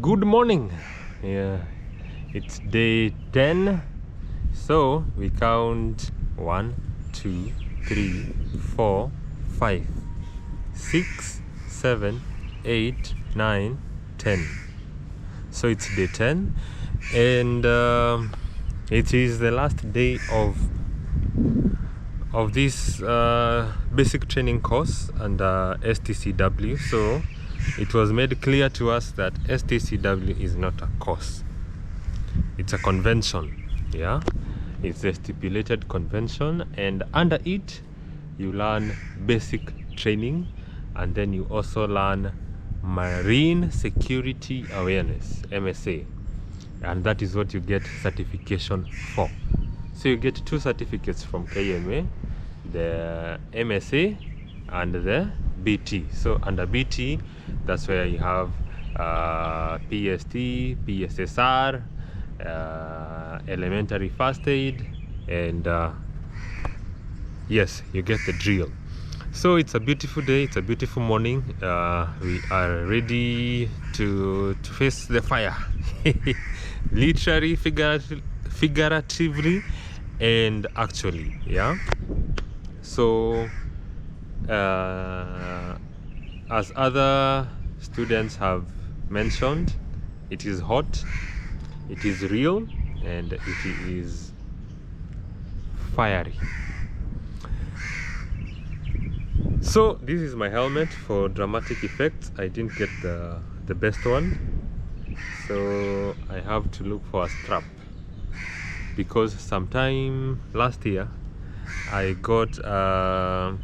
Good morning. Yeah, it's day 10. So we count 1, 2, 3, 4, 5, 6, 7, 8, 9, 10. So it's day 10, and it is the last day of this basic training course under STCW. So it was made clear to us that STCW is not a course, it's a convention. Yeah, it's a stipulated convention, and under it you learn basic training, and then you also learn marine security awareness, MSA, and that is what you get certification for. So you get 2 certificates from KMA, the MSA and the BT. So under BT, that's where you have PST, PSSR, elementary first aid, and yes, you get the drill. So it's a beautiful day, it's a beautiful morning. We are ready to face the fire. Literally, figuratively, and actually. Yeah, so as other students have mentioned, it is hot, it is real, and it is fiery. So this is my helmet for dramatic effects. I didn't get the best one, so I have to look for a strap, because sometime last year I got a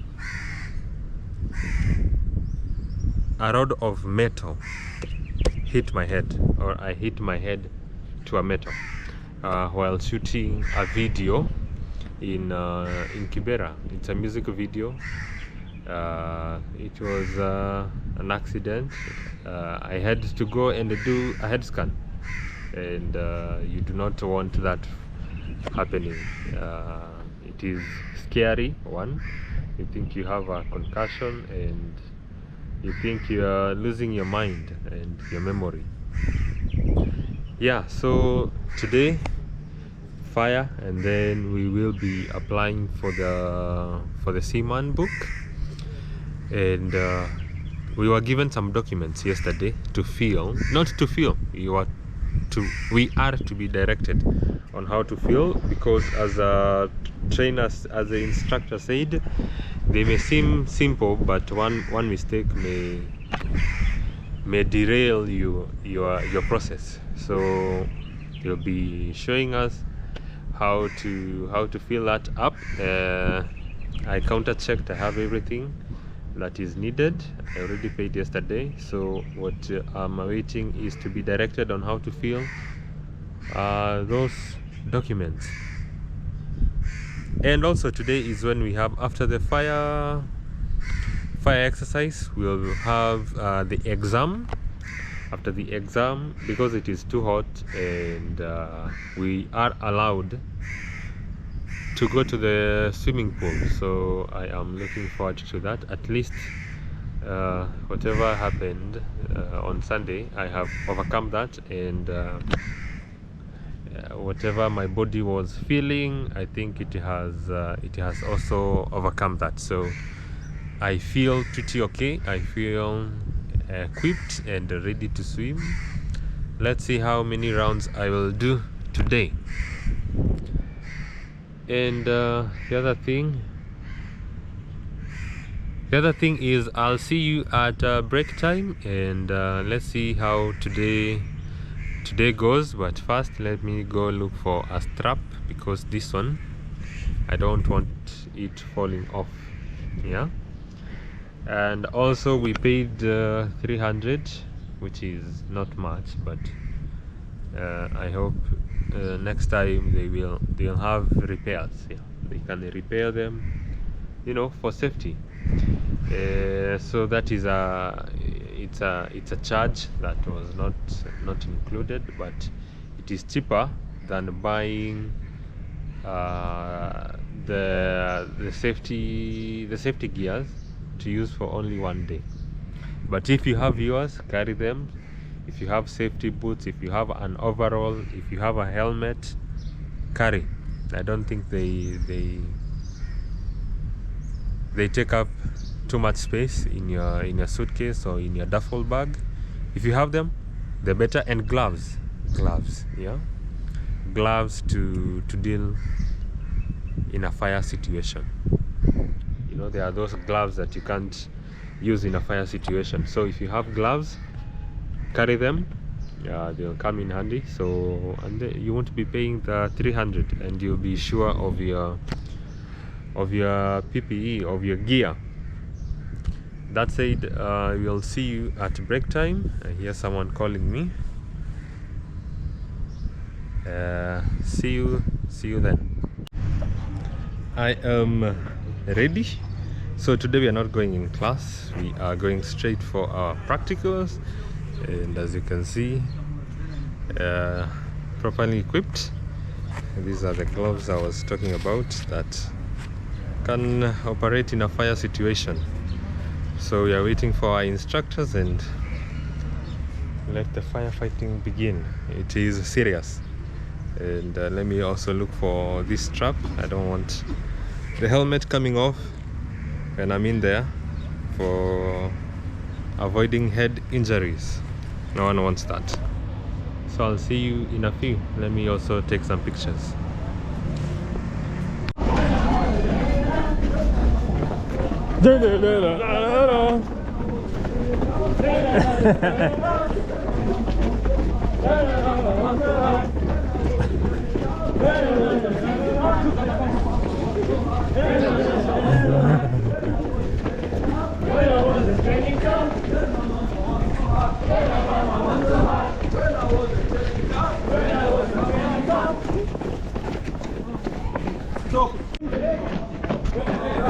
rod of metal hit my head, or I hit my head to a metal while shooting a video in Kibera. It's a music video. It was an accident. I had to go and do a head scan, and you do not want that happening. It is scary. One, you think you have a concussion, and you think you are losing your mind and your memory. Yeah, so today fire, and then we will be applying for the Seaman book, and we were given some documents yesterday to fill. Not to fill, we are to be directed on how to fill, because as a trainer, as the instructor said, they may seem simple, but one mistake may derail your process. So you'll be showing us how to fill that up. I counter checked, I have everything that is needed. I already paid yesterday, so what I'm awaiting is to be directed on how to fill those documents. And also today is when we have, after the fire exercise, we'll have the exam. After the exam, because it is too hot, and we are allowed to go to the swimming pool, so I am looking forward to that. At least whatever happened on Sunday, I have overcome that, and whatever my body was feeling, I think it has also overcome that. So I feel pretty okay. I feel equipped and ready to swim. Let's see how many rounds I will do today. And the other thing is, I'll see you at break time, and let's see how today goes. But first, let me go look for a strap, because this one, I don't want it falling off. Yeah. And also we paid 300, which is not much, but I hope next time they'll have repairs. Yeah, they can repair them, for safety. So that is it's a charge that was not included, but it is cheaper than buying the safety gears to use for only one day. But if you have yours, carry them, if you have safety boots, if you have an overall, if you have a helmet, carry. I don't think they take up too much space in your suitcase or in your duffel bag. If you have them, the better. And gloves, yeah, gloves to deal in a fire situation. You know, there are those gloves that you can't use in a fire situation. So if you have gloves, carry them. They'll come in handy. So, and you won't be paying the 300, and you'll be sure of your PPE, of your gear. That said, we'll see you at break time. I hear someone calling me. See you then. I am ready. So today we are not going in class, we are going straight for our practicals, and as you can see, properly equipped. These are the gloves I was talking about that can operate in a fire situation. So we are waiting for our instructors and let the firefighting begin. It is serious. And let me also look for this strap. I don't want the helmet coming off when I'm in there, for avoiding head injuries. No one wants that. So I'll see you in a few. Let me also take some pictures.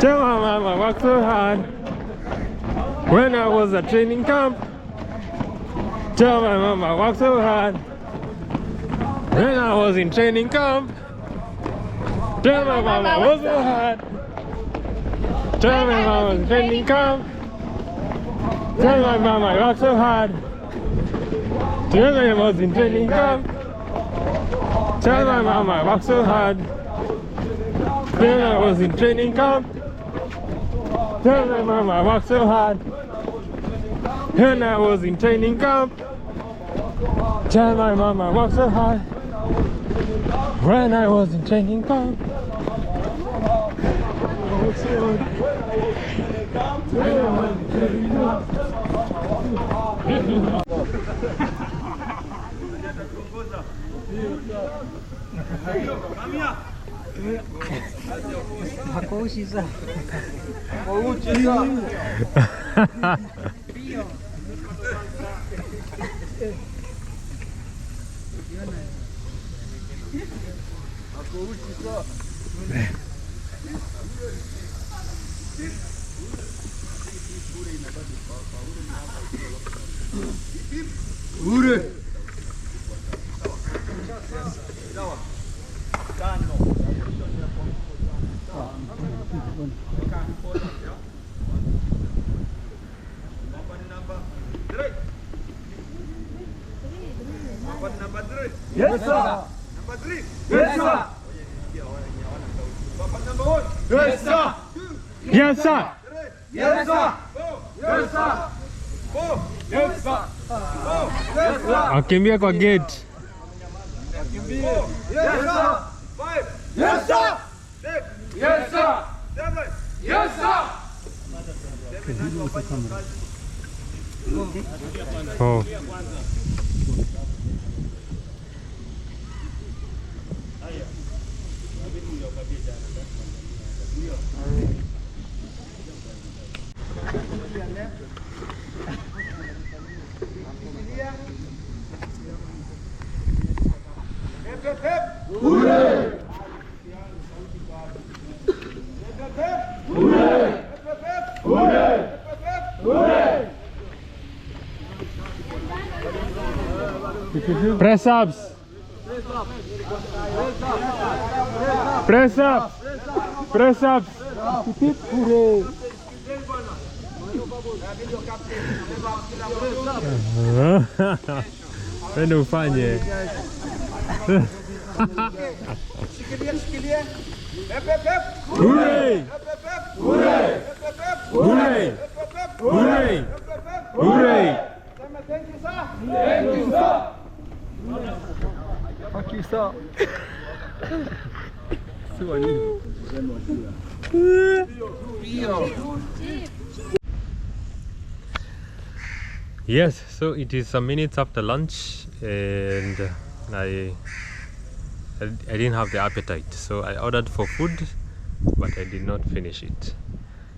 Tell my mama I worked so hard when I was at training camp. Tell my mama I worked so hard when I was in training camp. Tell my mama I was so hard. Tell my mama I was in training camp. Tell my mama I worked so hard. Tell my mama I was in training camp. Tell my mama I worked so hard when I was in training camp. Tell my mama I worked so hard when I was in training camp. Tell my mama I worked so hard when I was in training camp. Yes, sir. Number 3. Yes, sir. Number 1. Yes, sir. Yes, sir. Yes, sir. 4. Yes, sir. 4. Yes, sir. 4. Yes, sir. Akimbia kwa gate. 4. Yes, sir. 5. Yes, sir. 6. Yes, sir. 7. Yes, sir. Oh. Hooray! Hooray! Hooray! Hooray! Press ups. Press ups. Press ups. Hooray. video captain. Kila mtu. Wende ufanye. Shikilia. Pep, pep, pep. Hooray! Pep, pep, pep. Hooray! Pep, pep, pep. Hooray! Pep, pep, pep. Hooray! Pep, pep, pep. Hooray! Sema thank you, sir. Thank you, sir. Fuck you, sir. Yes, so it is some minutes after lunch, and I didn't have the appetite, so I ordered for food, but I did not finish it.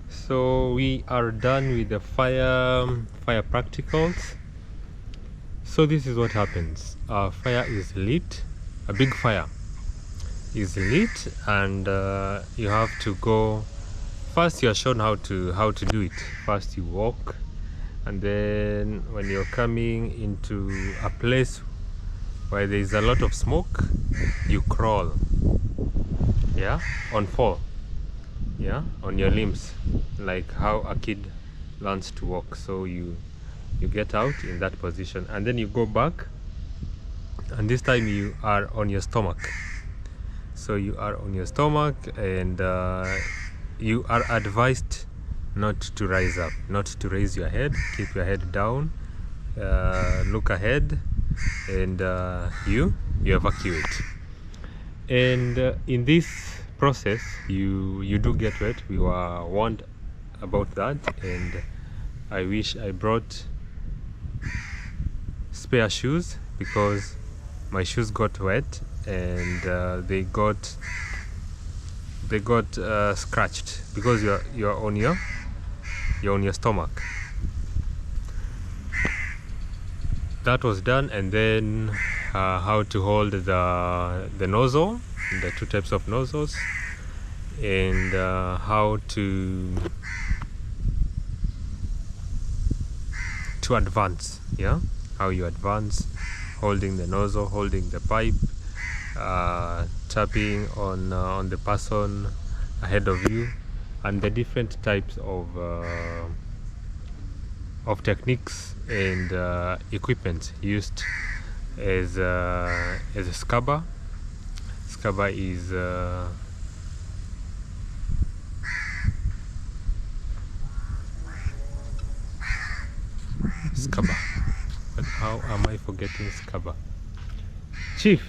So we are done with the fire practicals. So this is what happens. Our fire is lit, a big fire is lit, and you have to go. First, you are shown how to do it. First, you walk, and then when you're coming into a place where there is a lot of smoke, you crawl. Yeah, on four. Yeah, on your limbs, like how a kid learns to walk. So you get out in that position, and then you go back, and this time you are on your stomach. So you are on your stomach, and you are advised not to rise up, not to raise your head. Keep your head down, look ahead, and you evacuate. And in this process, you do get wet. We were warned about that, and I wish I brought spare shoes, because my shoes got wet, and they got scratched, because you're on your stomach. That was done, and then how to hold the nozzle, the two types of nozzles, and how to advance. Yeah, how you advance, holding the nozzle, holding the pipe, tapping on the person ahead of you, and the different types of techniques and equipment used as a scabber. Scabber is scabber. But how am I forgetting scabber? Chief,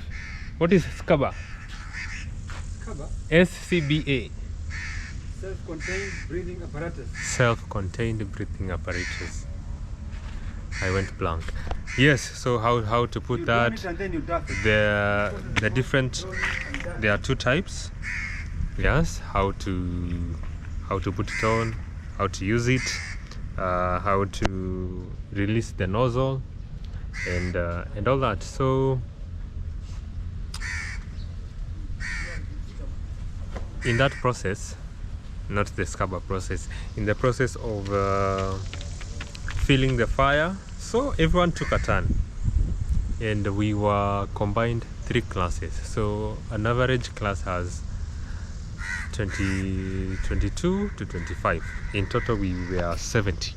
what is scabber? Cover. SCBA. Self-contained breathing apparatus. Self-contained breathing apparatus. I went blank. Yes, so how to put You that? run it and then you duff it. The different, there are two types. Yes, how to put it on, how to use it, how to release the nozzle, and all that. So in that process, not the scabber process, in the process of filling the fire, so everyone took a turn, and we were combined 3 classes. So an average class has 22 to 25. In total we were 70.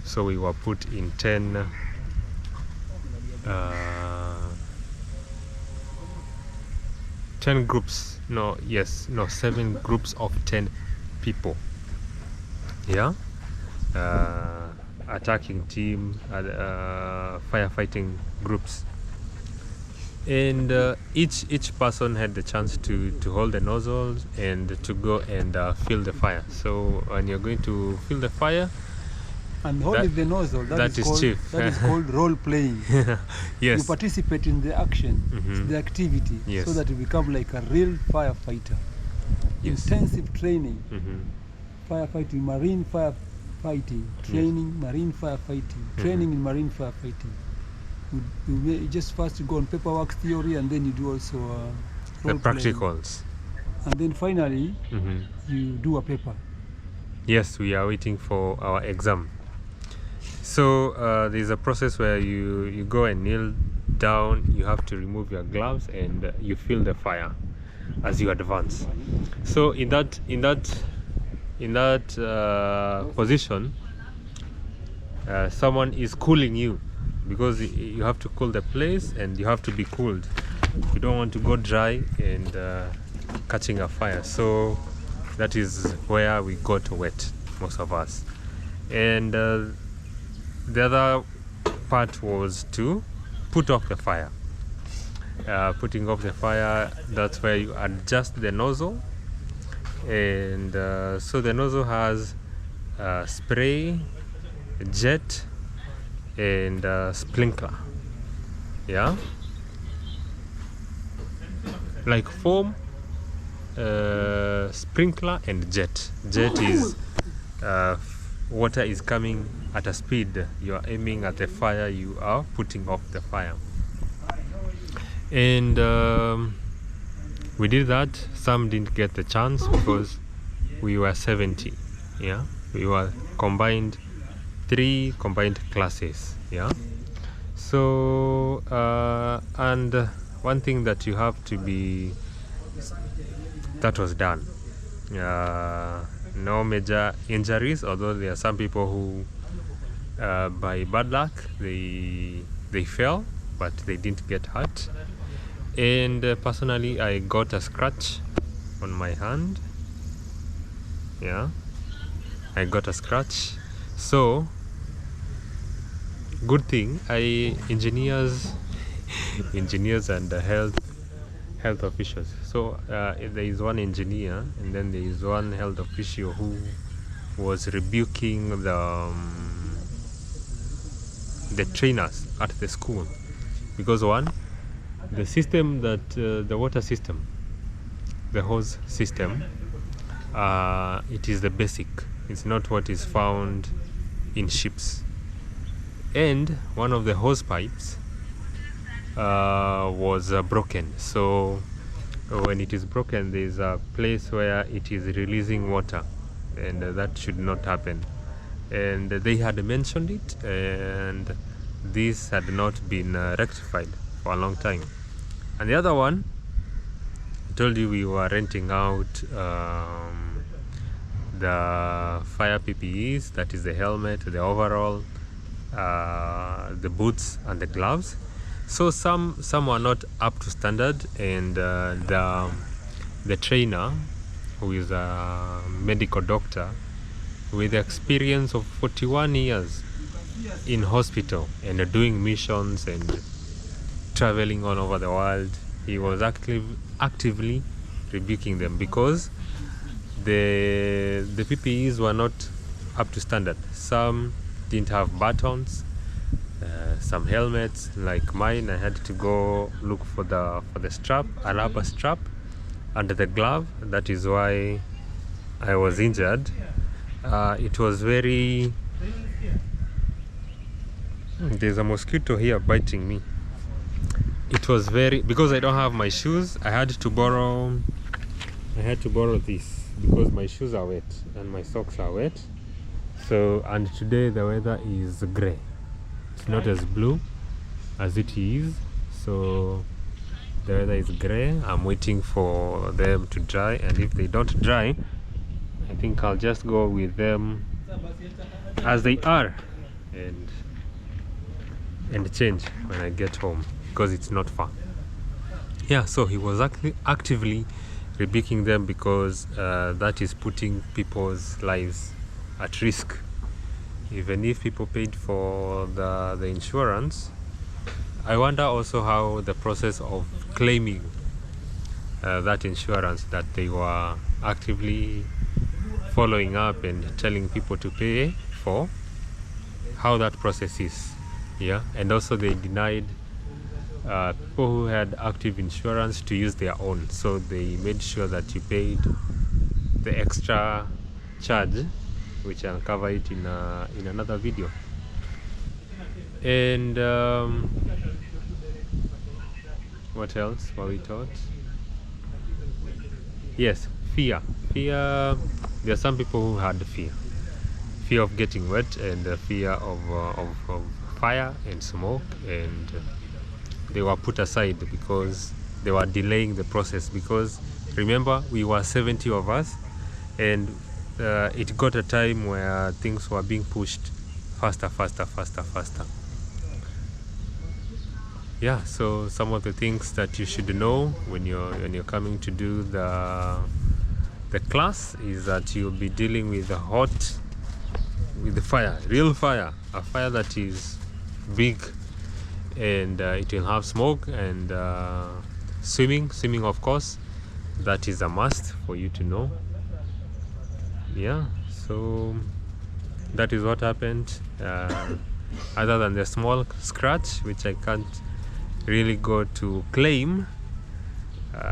So we were put in 10 groups. 7 groups of 10 people. Yeah, attacking team, firefighting groups, and each person had the chance to hold the nozzles and to go and fill the fire. So when you're going to fill the fire, And holding the nozzle, that is chief. That is called role playing. yes, You participate in the action, Mhm. the activity, Yes. so that you become like a real firefighter. yes. Intensive training, Mhm. firefighting, marine firefighting, training, marine firefighting, training in marine firefighting. You just first go on paperwork theory, and then you do also The role playing. practicals. And then finally, Mhm. you do a paper. Yes, we are waiting for our exam. So there's a process where you go and kneel down. You have to remove your gloves, and you feel the fire as you advance. So in that position, someone is cooling you, because you have to cool the place and you have to be cooled. You don't want to go dry and catching a fire. So that is where we got wet, most of us. And the other part was to put off the fire. Putting off the fire, that's where you adjust the nozzle. And so the nozzle has spray, jet, and sprinkler. Yeah, like foam, sprinkler, and jet. Jet is water is coming at a speed. You are aiming at the fire, you are putting off the fire. And we did that. Some didn't get the chance because we were 70. Yeah, we were combined, 3 combined classes. Yeah, so and one thing that you have to be, that was done. No major injuries, although there are some people who by bad luck they fell, but they didn't get hurt. And personally, I got a scratch on my hand. Yeah, I got a scratch. So good thing engineers and health officials. So there is one engineer and then there is one health official who was rebuking the trainers at the school, because one, the system that the water system, the hose system, it is the basic. It's not what is found in ships. And one of the hose pipes was broken. So when it is broken, there is a place where it is releasing water, and that should not happen. And they had mentioned it, and this had not been rectified for a long time. And the other one, I told you we were renting out the fire PPEs, that is the helmet, the overall, the boots, and the gloves. So some were not up to standard, and the trainer, who is a medical doctor with experience of 41 years in hospital and doing missions and traveling all over the world, he was actively rebuking them because the PPEs were not up to standard. Some didn't have buttons. Some helmets, like mine, I had to go look for the strap, a rubber strap under the glove. That is why I was injured. It was very... There's a mosquito here biting me. It was very... Because I don't have my shoes, I had to borrow this because my shoes are wet and my socks are wet. So, and today the weather is gray. It's not as blue as it is, so the weather is gray. I'm waiting for them to dry, and if they don't dry, I think I'll just go with them as they are and change when I get home, because it's not far. Yeah, so he was actively rebuking them because that is putting people's lives at risk. Even if people paid for the insurance, I wonder also how the process of claiming that insurance that they were actively following up and telling people to pay for, how that process is. Yeah, and also they denied people who had active insurance to use their own, so they made sure that you paid the extra charge, which I'll cover it in another video. And what else were we taught? Yes, fear. There are some people who had fear of getting wet, and fear of fire and smoke, and they were put aside because they were delaying the process. Because remember, we were 70 of us, and it got a time where things were being pushed faster. Yeah, so some of the things that you should know when you're coming to do the class is that you'll be dealing with the fire, real fire, a fire that is big, and it will have smoke, and swimming of course, that is a must for you to know. Yeah, so that is what happened, other than the small scratch, which I can't really go to claim.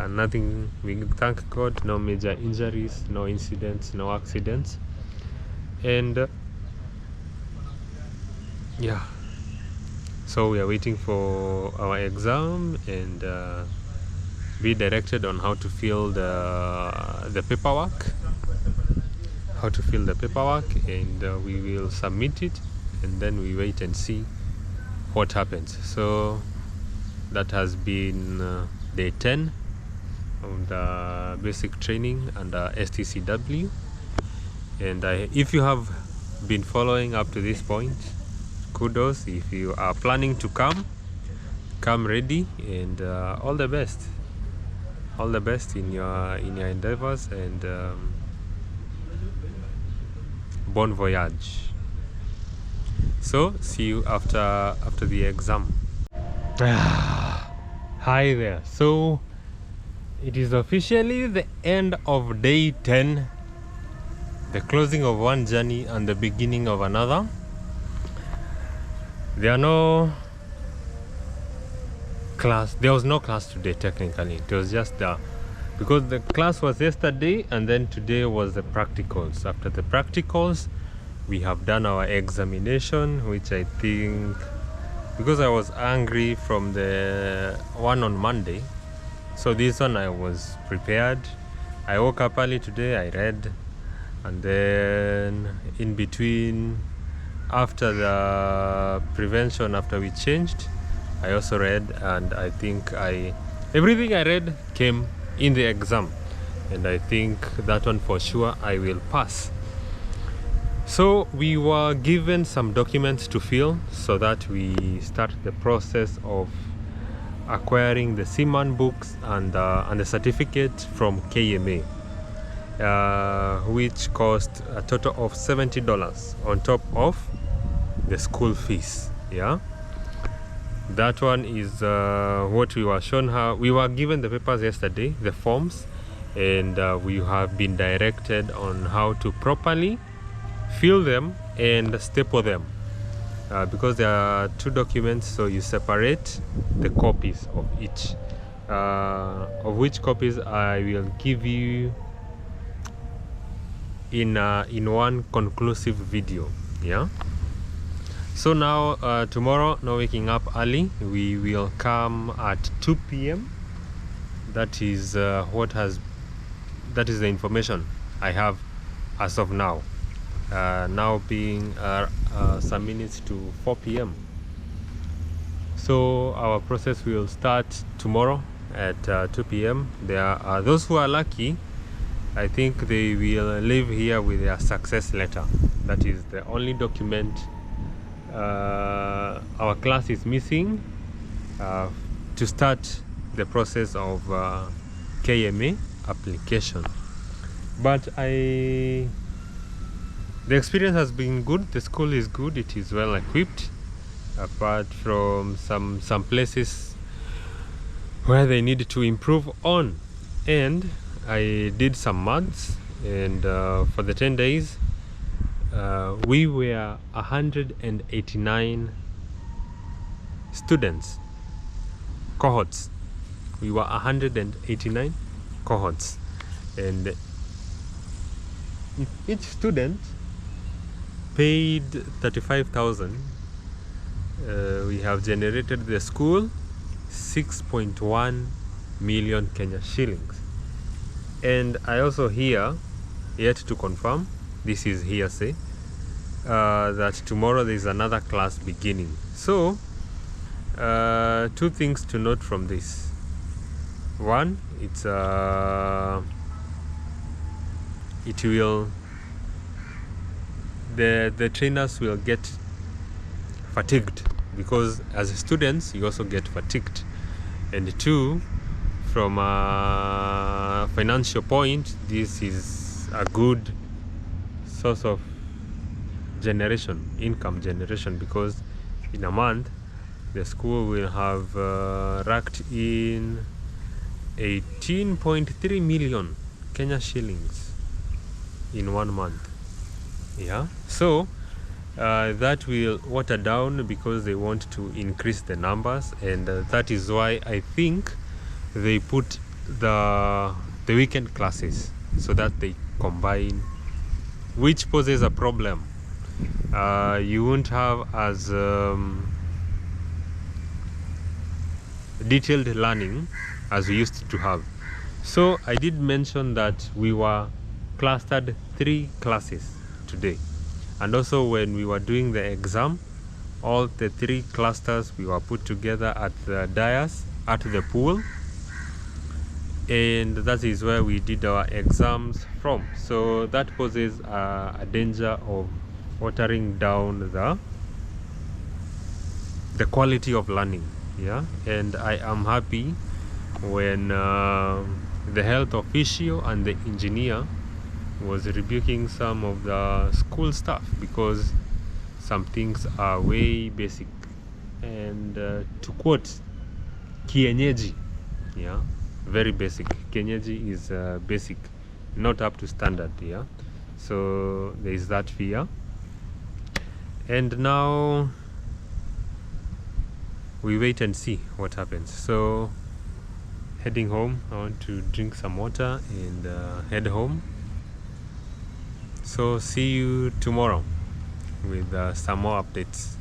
Nothing, we thank God, no major injuries, no incidents, no accidents, and yeah, so we are waiting for our exam and be directed on how to fill the paperwork, and we will submit it, and then we wait and see what happens. So that has been day 10 of the basic training under STCW, and if you have been following up to this point, kudos. If you are planning to come ready, and all the best in your endeavors, and bon voyage. So see you after the exam. Hi there. So it is officially the end of day 10, the closing of one journey and the beginning of another. There was no class today technically. It was just because the class was yesterday, and then today was the practicals. After the practicals, we have done our examination, which I think, because I was angry from the one on Monday, so this one I was prepared. I woke up early today, I read, and then in between, after the prevention, after we changed, I also read, and I think everything I read came in the exam, and I think that one for sure I will pass. So we were given some documents to fill so that we start the process of acquiring the Seaman books and the certificate from KMA, which cost a total of $70 on top of the school fees. Yeah, that one is what we were shown. How we were given the papers yesterday, the forms, and we have been directed on how to properly fill them and staple them, because there are two documents, so you separate the copies of each, of which copies I will give you in one conclusive video. Yeah, so now tomorrow, now waking up early, we will come at 2 p.m. That is the information I have as of now. Now being some minutes to 4 p.m. So our process will start tomorrow at 2 p.m. There are those who are lucky. I think they will leave here with their success letter. That is the only document our class is missing to start the process of KMA application. But the experience has been good. The school is good. It is well equipped, apart from some places where they need to improve on. And I did some maths, and for the 10 days we were 189 students, cohorts. We were 189 cohorts, and if each student paid 35,000, we have generated the school 6.1 million Kenya shillings. And I also hear, yet to confirm, this is hearsay, that tomorrow there is another class beginning. So two things to note from this. One, the trainers will get fatigued, because as students you also get fatigued. And two, from a financial point, this is a good source of income generation, because in a month the school will have racked in 18.3 million Kenya shillings in 1 month. Yeah, so that will water down, because they want to increase the numbers, and that is why I think they put the weekend classes, so that they combine, which poses a problem. You won't have as detailed learning as we used to have. So I did mention that we were clustered 3 classes today, and also when we were doing the exam, all the 3 clusters we were put together at the dais at the pool, and that is where we did our exams from. So that poses a danger of watering down the quality of learning. Yeah, and I am happy when the health official and the engineer was rebuking some of the school staff, because some things are way basic, and to quote kienyeji, yeah, very basic. Kienyeji is basic, not up to standard. Yeah, so there is that fear. And now we wait and see what happens. So heading home, I want to drink some water and head home. So see you tomorrow with some more updates.